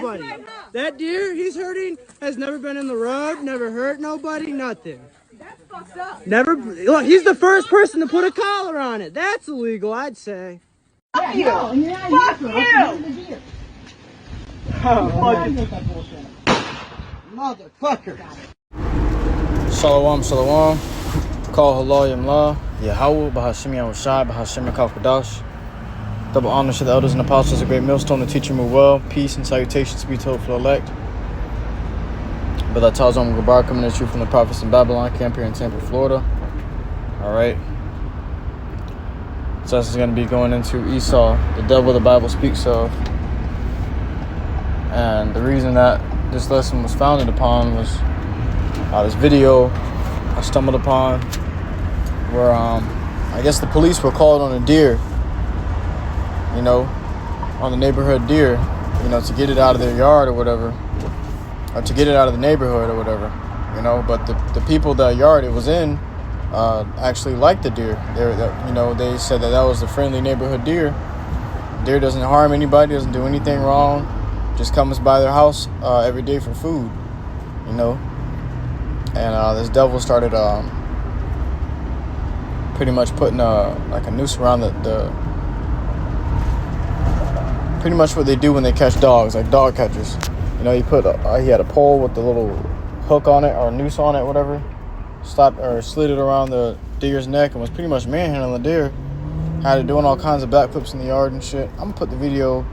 nobody. That deer he's hurting has never been in the road, never hurt nobody, nothing. That's fucked up. Never. Look, he's the first person to put a collar on it. That's illegal, I'd say. Fuck you! Fuck you! Motherfucker. Shalom, shalom. Call HALALYAM law. YAHAWAH, BAHASHAM, BAHASHAM, QADASH. Double honors to the elders and apostles, a great millstone, the teacher move well. Peace and salutations be told for the elect. But that's how I'm Gabar coming at you from the prophets in Babylon, camp here in Tampa, Florida. Alright. So this is going to be going into Esau, the devil the Bible speaks of. And the reason that this lesson was founded upon was this video I stumbled upon where I guess the police were called on a deer, you know, on the neighborhood deer, you know, to get it out of their yard or whatever, or to get it out of the neighborhood or whatever, you know. But the people that yard it was in actually liked the deer. You know, they said that was the friendly neighborhood deer. Deer doesn't harm anybody, doesn't do anything wrong, just comes by their house every day for food, you know. And this devil started pretty much putting like a noose around the pretty much what they do when they catch dogs, like dog catchers. You know, he had a pole with the little hook on it or a noose on it, whatever. Slid it around the deer's neck and was pretty much manhandling the deer. Had it doing all kinds of backflips in the yard and shit. I'm gonna put the video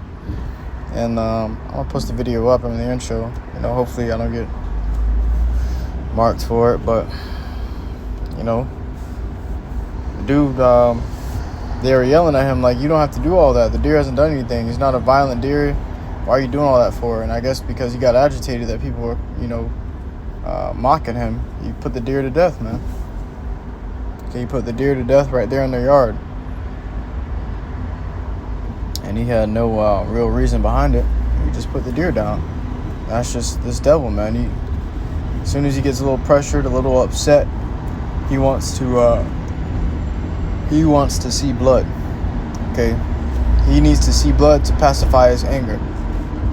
and I'm gonna post the video up in the intro. You know, hopefully I don't get marked for it, but you know, the dude, they were yelling at him like, you don't have to do all that. The deer hasn't done anything. He's not a violent deer. Why are you doing all that for? And I guess because he got agitated that people were, you know, mocking him. You put the deer to death, man. Okay, you put the deer to death right there in their yard. And he had no real reason behind it. He just put the deer down. That's just this devil, man. As soon as he gets a little pressured, a little upset, he wants to see blood. Okay, he needs to see blood to pacify his anger.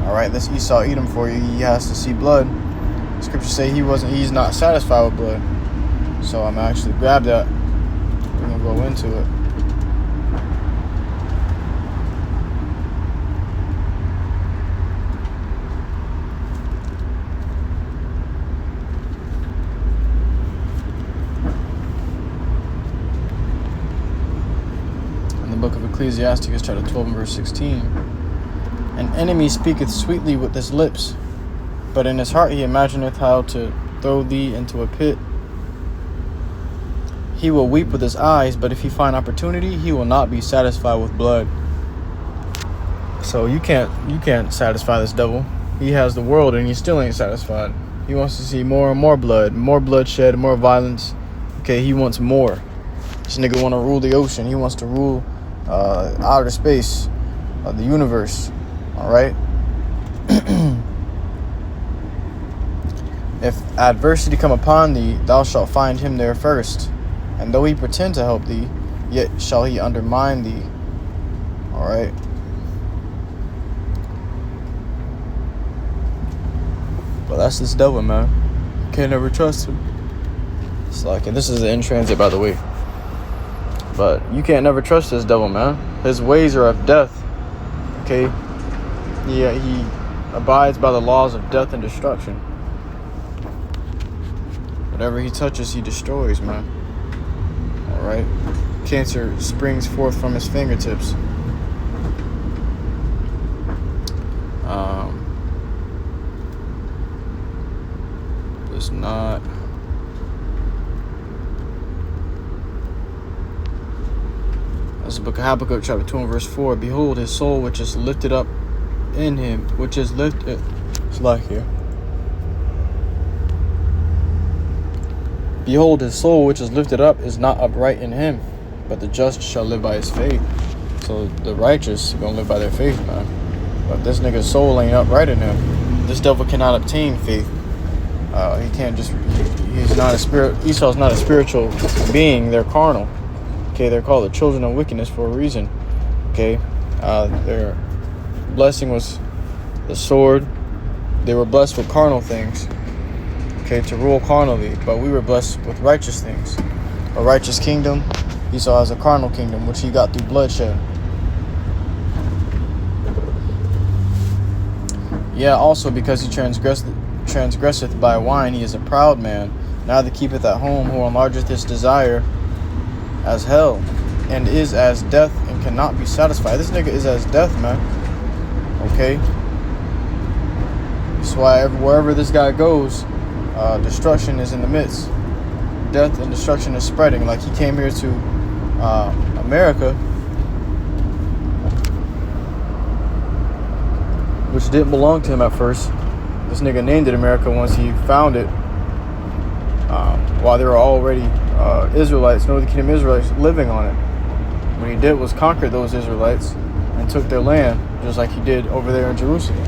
All right, let's Esau eat him for you. He has to see blood. Scriptures say he's not satisfied with blood. So I'm gonna actually grab that. We're gonna go into it. Book of Ecclesiasticus chapter 12 and verse 16. An enemy speaketh sweetly with his lips, but in his heart he imagineth how to throw thee into a pit. He will weep with his eyes, but if he find opportunity, he will not be satisfied with blood. So you can't satisfy this devil. He has the world and he still ain't satisfied. He wants to see more and more blood, more bloodshed, more violence. Okay, he wants more. This nigga want to rule the ocean. He wants to rule outer space, the universe. All right. If adversity come upon thee, thou shalt find him there first, and though he pretend to help thee, yet shall he undermine thee. All right. But that's this devil, man. Can't ever trust him. It's like, and this is the in transit, by the way. But you can't never trust this devil, man. His ways are of death. Okay? Yeah, he abides by the laws of death and destruction. Whatever he touches, he destroys, man. Alright? Cancer springs forth from his fingertips. It's not... That's the book of Habakkuk, chapter 2 and verse 4. Behold, his soul which is lifted up in him, which is lifted. It's like here. Behold, his soul which is lifted up is not upright in him, but the just shall live by his faith. So the righteous are gonna live by their faith, man. But this nigga's soul ain't upright in him. This devil cannot obtain faith. He can't just. He's not a spirit. Esau's not a spiritual being. They're carnal. Okay, they're called the children of wickedness for a reason. Okay, their blessing was the sword, They were blessed with carnal things, okay, to rule carnally, but we were blessed with righteous things. A righteous kingdom. Esau has a carnal kingdom, which he got through bloodshed. Yeah, also because he transgresseth by wine, he is a proud man. Neither keepeth at home, who enlargeth his desire as hell, and is as death, and cannot be satisfied. This nigga is as death, man. Okay? That's why wherever this guy goes, destruction is in the midst. Death and destruction is spreading. Like, he came here to America, which didn't belong to him at first. This nigga named it America once he found it, while there were already Israelites, Northern Kingdom Israelites, living on it. What he did was conquer those Israelites and took their land, just like he did over there in Jerusalem.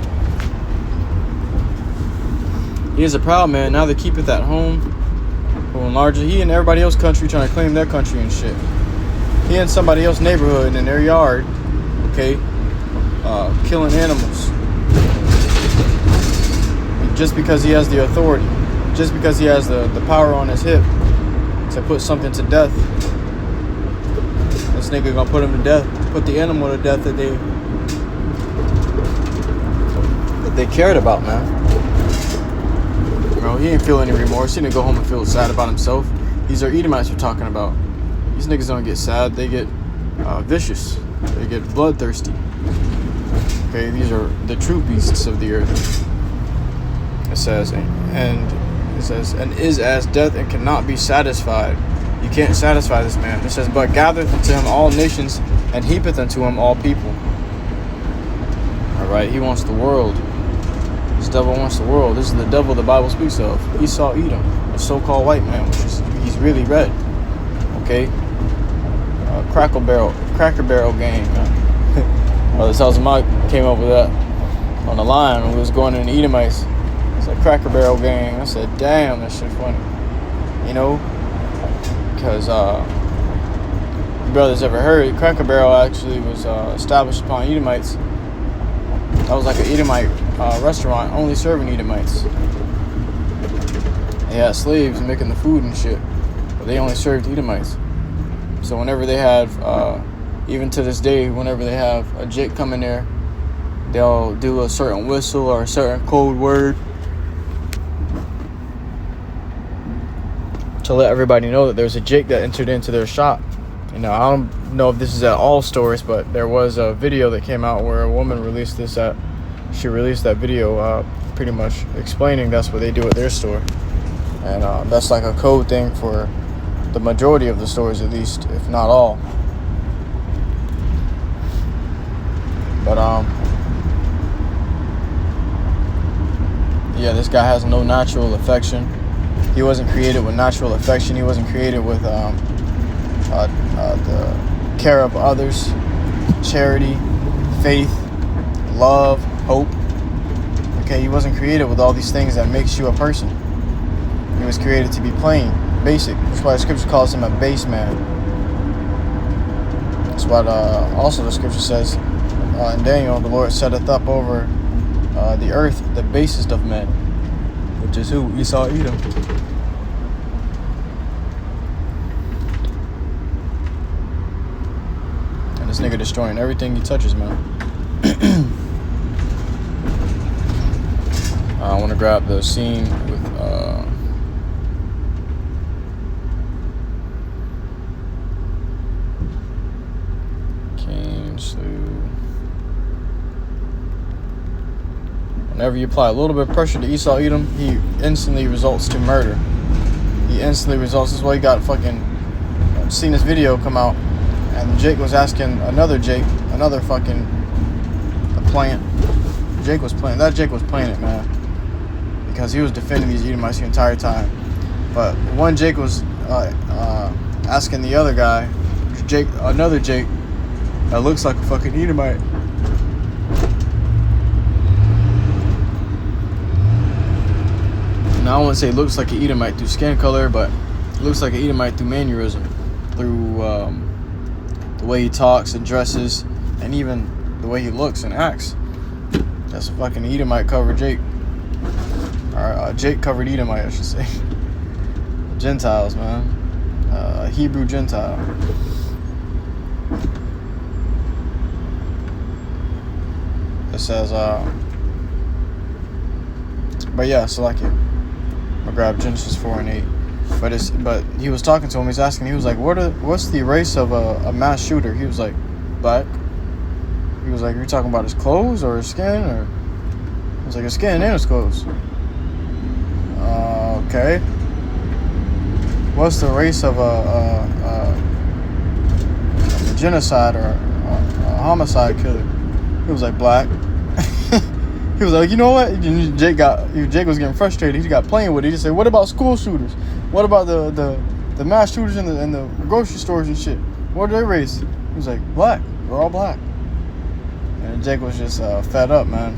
He is a proud man, neither keepeth at home, who enlarges. He in everybody else's country trying to claim their country and shit. He in somebody else's neighborhood, in their yard, okay, killing animals. Just because he has the authority, just because he has the power on his hip to put something to death. This nigga gonna put him to death, put the animal to death that they cared about, man. Bro, he ain't feel any remorse. He didn't go home and feel sad about himself. These are Edomites we're talking about. These niggas don't get sad, they get vicious, they get bloodthirsty. Okay, these are the true beasts of the earth. It says, and is as death, and cannot be satisfied. You can't satisfy this man. It says, but gathereth unto him all nations, and heapeth unto him all people. Alright, he wants the world. This devil wants the world. This is the devil the Bible speaks of. Esau, Edom, a so-called white man, which is, he's really red. Okay? Cracker Barrel gang. Brother Salzamach came up with that on the line when we was going in the Edomites. It's like Cracker Barrel gang. I said, damn, that shit funny. You know? Because you brothers ever heard, Cracker Barrel actually was established upon Edomites. That was like an Edomite restaurant, only serving Edomites. They had slaves making the food and shit, but they only served Edomites. So whenever they have, even to this day, whenever they have a jit come in there, they'll do a certain whistle or a certain code word to let everybody know that there's a jit that entered into their shop. You know, I don't know if this is at all stores, but there was a video that came out where a woman released this at. She released that video, pretty much explaining that's what they do at their store, and that's like a code thing for the majority of the stores, at least, if not all. But yeah, this guy has no natural affection. He wasn't created with natural affection. He wasn't created with the care of others, charity, faith, love, hope. Okay, he wasn't created with all these things that makes you a person. He was created to be plain, basic. That's why the scripture calls him a base man. That's what also the scripture says in Daniel, the Lord setteth up over the earth the basest of men, which is who? Esau, Edom. And this nigga destroying everything he touches, man. I want to grab the scene with Cain slew. Whenever you apply a little bit of pressure to Esau Edom, he instantly results to murder. He instantly results. This is why you got fucking seen this video come out, and Jake was asking another Jake, another fucking plant. Jake was playing it, man, because he was defending these Edomites the entire time. But one Jake was asking the other guy, another Jake that looks like a fucking Edomite. Now I wouldn't say looks like an Edomite through skin color, but looks like an Edomite through mannerism, through the way he talks and dresses, and even the way he looks and acts. That's a fucking Edomite cover Jake. or Jake covered Edomite, I should say. Gentiles, man. Hebrew Gentile. It says, but yeah, so like it. I'm gonna grab Genesis 4 and 8. But he was talking to him. He's asking. He was like, "What's the race of a mass shooter?" He was like, "Black." He was like, "Are you talking about his clothes or his skin?" Or he was like, "His skin and his clothes." Okay. What's the race of a genocide or a homicide killer? He was like, "Black." He was like, "You know what?" Jake was getting frustrated. He got playing with it. He said, "What about school shooters? What about the mass shooters in the grocery stores and shit? What are their race?" He was like, "Black. We're all black." And Jake was just fed up, man,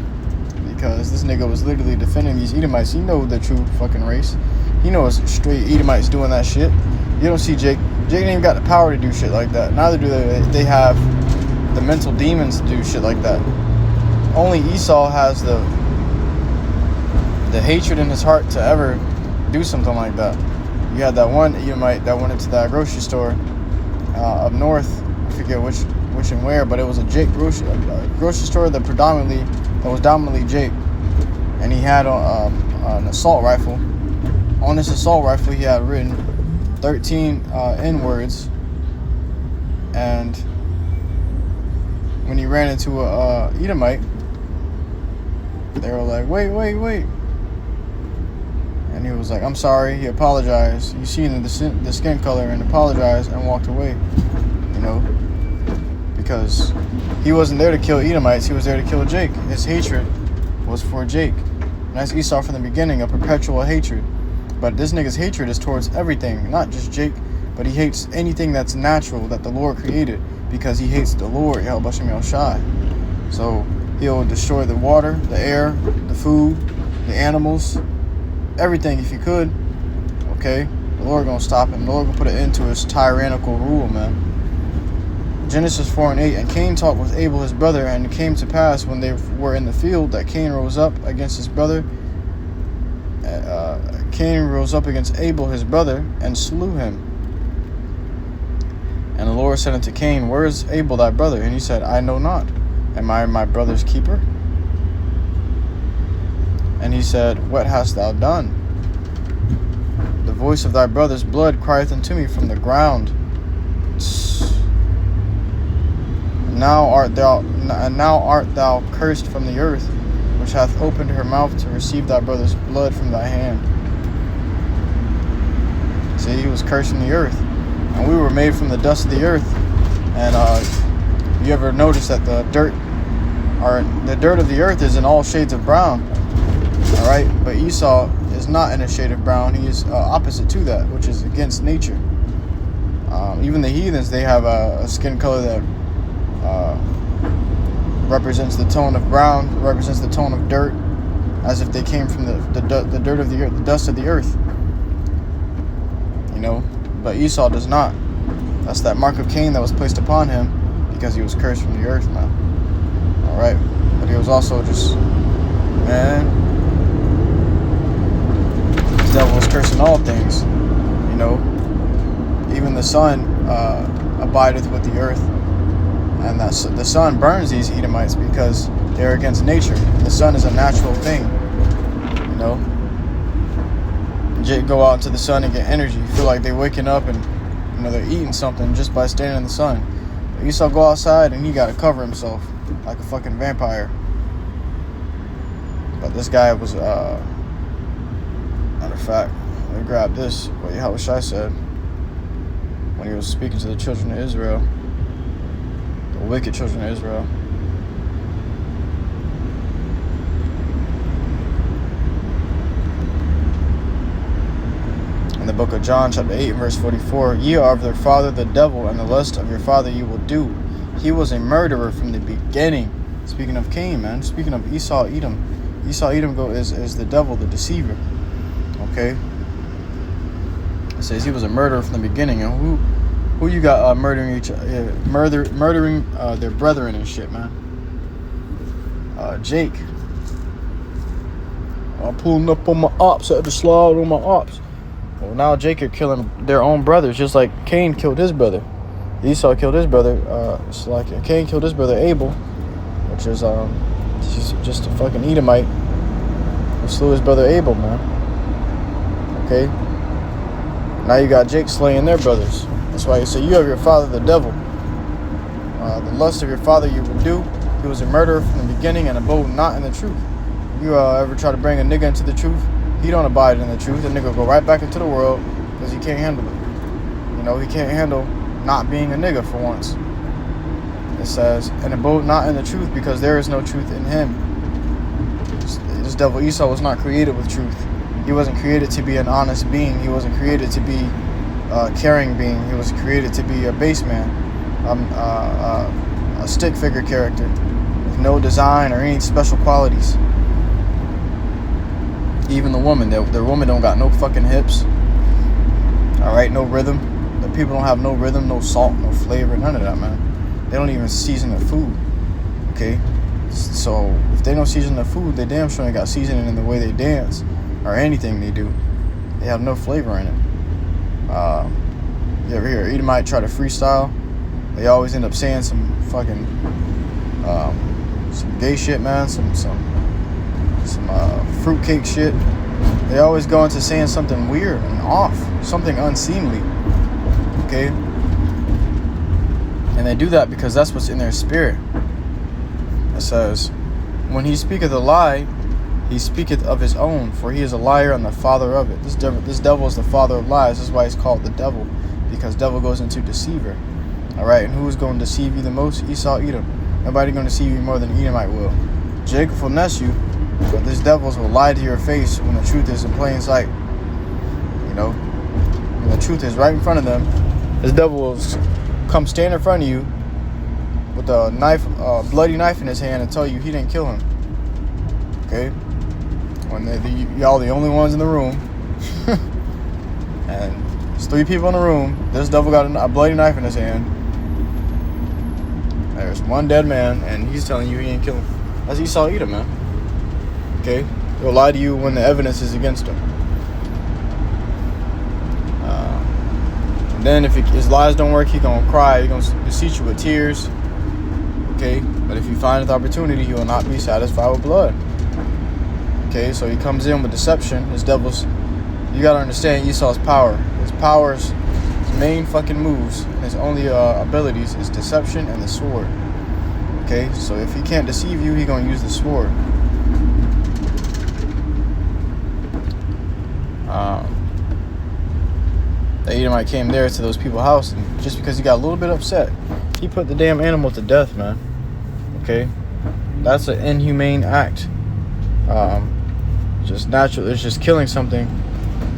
because this nigga was literally defending these Edomites. He know the true fucking race. He knows straight Edomites doing that shit. You don't see Jake. Jake ain't even got the power to do shit like that. Neither do they. They have the mental demons to do shit like that. Only Esau has the hatred in his heart to ever do something like that. You had that one Edomite that went into that grocery store up north. I forget which and where, but it was a Jake grocery store that was dominantly Jake, and he had an assault rifle. On this assault rifle, he had written 13 N-words, and when he ran into a Edomite, they were like, wait. And he was like, "I'm sorry." He apologized. You see the skin color and apologized and walked away. You know, because he wasn't there to kill Edomites. He was there to kill Jake. His hatred was for Jake. And that's Esau from the beginning, a perpetual hatred. But this nigga's hatred is towards everything, not just Jake, but he hates anything that's natural that the Lord created, because he hates the Lord, YAHAWASHI. So he'll destroy the water, the air, the food, the animals, everything if he could. Okay? The Lord gonna stop him. The Lord gonna put an end to his tyrannical rule, man. Genesis 4 and 8. And Cain talked with Abel his brother, and it came to pass when they were in the field that Cain rose up against his brother. Cain rose up against Abel his brother and slew him. And the Lord said unto Cain, "Where is Abel thy brother?" And he said, "I know not. Am I my brother's keeper?" And he said, "What hast thou done?" "The voice of thy brother's blood crieth unto me from the ground. Now art thou cursed from the earth, which hath opened her mouth to receive thy brother's blood from thy hand." See, he was cursed from the earth, and we were made from the dust of the earth. And you ever notice that the dirt of the earth is in all shades of brown? All right, but Esau is not in a shade of brown. He is opposite to that, which is against nature. Even the heathens, they have a skin color that represents the tone of brown, represents the tone of dirt, as if they came from the dirt of the earth, the dust of the earth. You know, but Esau does not. That's that mark of Cain that was placed upon him because he was cursed from the earth, man. All right, but he was also just, man, the devil was cursing all things. You know, even the sun abideth with the earth. And the sun burns these Edomites because they're against nature. And the sun is a natural thing, you know. Jake go out into the sun and get energy. Feel like they're waking up and, you know, they're eating something just by standing in the sun. But Esau go outside and he got to cover himself like a fucking vampire. But this guy was, matter of fact, let me grab this. What Yahawashi said when he was speaking to the children of Israel. The wicked children of Israel. In the book of John, chapter 8, verse 44, "Ye are of their father the devil, and the lust of your father you will do. He was a murderer from the beginning." Speaking of Cain, man. Speaking of Esau, Edom. Esau, Edom is the devil, the deceiver. Okay? It says he was a murderer from the beginning. And who you got murdering their brethren and shit, man? Jake. I'm pulling up on my ops. I had to slide on my ops. Well, now Jacob killing their own brothers, just like Cain killed his brother. Esau killed his brother. It's like Cain killed his brother Abel, which is he's just a fucking Edomite who slew his brother Abel, man. Okay. Now you got Jake slaying their brothers. That's why you say you have your father, the devil. The lust of your father you would do. He was a murderer from the beginning and abode not in the truth. You ever try to bring a nigga into the truth? He don't abide in the truth. The nigga go right back into the world because he can't handle it. You know, he can't handle not being a nigga for once. It says, and abode not in the truth because there is no truth in him. This devil Esau was not created with truth. He wasn't created to be an honest being. He wasn't created to be a caring being. He was created to be a base man, a stick figure character with no design or any special qualities. Even the woman, the woman don't got no fucking hips. All right, no rhythm. The people don't have no rhythm, no salt, no flavor, none of that, man. They don't even season their food. Okay, so if they don't season their food, they damn sure ain't got seasoning in the way they dance or anything they do. They have no flavor in it. You ever hear Edomite try to freestyle? They always end up saying some fucking some gay shit, man. Some fruitcake shit. They always go into saying something weird and off, something unseemly. Okay, and they do that because that's what's in their spirit. It says, when he speaketh a lie, he speaketh of his own, for he is a liar and the father of it. This devil is the father of lies. This is why he's called the devil, because devil goes into deceiver. All right, and who is going to deceive you the most? Esau, Edom. Nobody going to deceive you more than Edomite will. Jacob will nest you, but these devils will lie to your face when the truth is in plain sight. You know, when the truth is right in front of them, this devil will come stand in front of you with a knife, bloody knife in his hand, and tell you he didn't kill him. Okay, when y'all the only ones in the room, and there's 3 people in the room. This devil got a bloody knife in his hand. There's one dead man, and he's telling you he ain't kill him. That's Esau Edom, man. Okay, he'll lie to you when the evidence is against him. And then if his lies don't work, he gonna cry. He gonna beseech you with tears. Okay, but if he finds the opportunity, he will not be satisfied with blood. Okay, so he comes in with deception. His devils. You gotta understand Esau's power. His powers, his main fucking moves, and his only abilities is deception and the sword. Okay, so if he can't deceive you, he gonna use the sword. The Edomite came there to those people's house, and just because he got a little bit upset, he put the damn animal to death, man. Okay, that's an inhumane act. Just natural. It's just killing something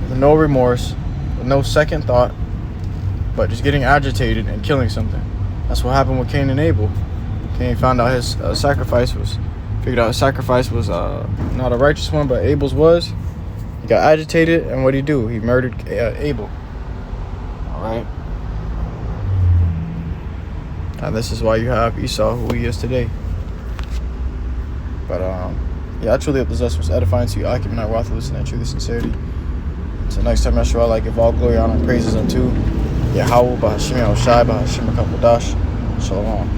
with no remorse, with no second thought, but just getting agitated and killing something. That's what happened with Cain and Abel. Cain found out his sacrifice was not a righteous one, but Abel's was. He got agitated, and what did he do? He murdered Abel. All right. And this is why you have Esau, who he is today. But yeah, I truly hope this was edifying to you. I keep not wrath to listen and truth and sincerity. Until next time, Yahshua, I give all glory, honor, and praises unto YAHAWAH, BAHASHAM, QADASH, Shalom.